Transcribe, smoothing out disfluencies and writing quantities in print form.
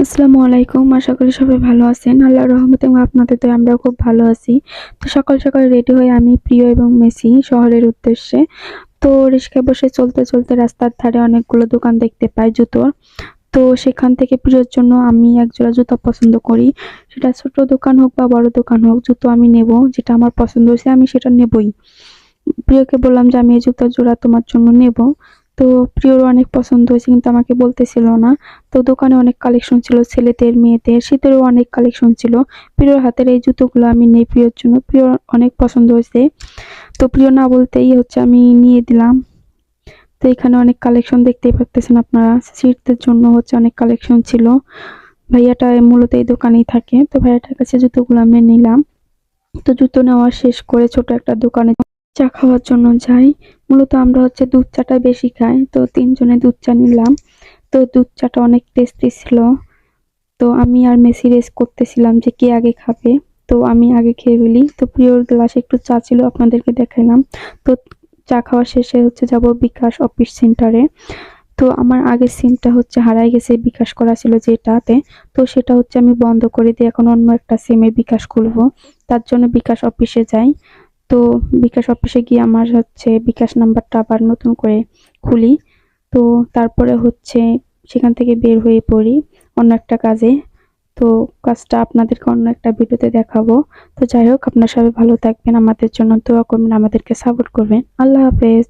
আসসালামু আলাইকুম। আশা করি সবাই ভালো আছেন। আল্লাহর রহমতে এবং আপনাদের দয়ায় আমরাও খুব ভালো আছি। তো সকাল সকাল রেডি হয়ে আমি প্রিয় এবং মেসি শহরের উদ্দেশ্যে। তো রিক্সায় বসে চলতে চলতে রাস্তার ধারে অনেকগুলো দোকান দেখতে পাই জুতোর। তো সেখান থেকে প্রিয়র জন্য আমি একজোড়া জুতা পছন্দ করি। সেটা ছোট দোকান হোক বা বড় দোকান হোক, জুতো আমি নেব। যেটা আমার পছন্দ হয়েছে আমি সেটা নেবই। প্রিয়কে বললাম যে আমি এই জুতার জোড়া তোমার জন্য নেব। তো প্রিয়র অনেক পছন্দ হয়েছে কিন্তু আমাকে বলতেছিল না। তো দোকানে অনেক কালেকশন ছিল, ছেলেদের মেয়েদের শীতেরও অনেক কালেকশন ছিল। প্রিয়র হাতের এই জুতোগুলো আমি নেই প্রিয়র জন্য, প্রিয়র অনেক পছন্দ হয়েছে। তো প্রিয় না বলতেই হচ্ছে আমি নিয়ে দিলাম। তো এখানে অনেক কালেকশন দেখতেই পারতেছেন আপনারা, শীতের জন্য হচ্ছে অনেক কালেকশন ছিল। ভাইয়াটা মূলত এই দোকানেই থাকে। তো ভাইয়াটার কাছে জুতোগুলো আমি নিলাম। তো জুতো নেওয়া শেষ করে ছোট একটা দোকানে চা খাওয়ার জন্য যাই। মূলত আমরা হচ্ছে দুধ চাটা বেশি খাই, তো তিনজনে দুধ চা নিলাম। তো দুধ চাটা অনেক টেস্টি ছিল। তো আমি আর মেসি রেস করতেছিলাম যে কে আগে খাবে। তো আমি আগে খেয়ে ফেলি। তো প্রিয়র গ্লাসে একটু চা ছিল, আপনাদেরকে দেখাইলাম। তো চা খাওয়া শেষে হচ্ছে যাব বিকাশ অফিস সেন্টারে। তো আমার আগের সিমটা হচ্ছে হারাই গেছে, বিকাশ করা ছিল যেটাতে। তো সেটা হচ্ছে আমি বন্ধ করে দিয়ে এখন অন্য একটা সিমে বিকাশ খুলবো। তার জন্য বিকাশ অফিসে যাই। তো বিকাশ অফিসে গিয়ে আমার হচ্ছে বিকাশ নাম্বারটা আবার নতুন করে খুলি। তো তারপরে হচ্ছে সেখান থেকে বের হয়ে পড়ি অন্য একটা কাজে। তো কাজটা আপনাদেরকে অন্য একটা ভিডিওতে দেখাবো। তো যাই হোক, আপনারা সবাই ভালো থাকবেন, আমাদের জন্য দোয়া করবেন, আমাদেরকে সাপোর্ট করবেন। আল্লাহ হাফেজ।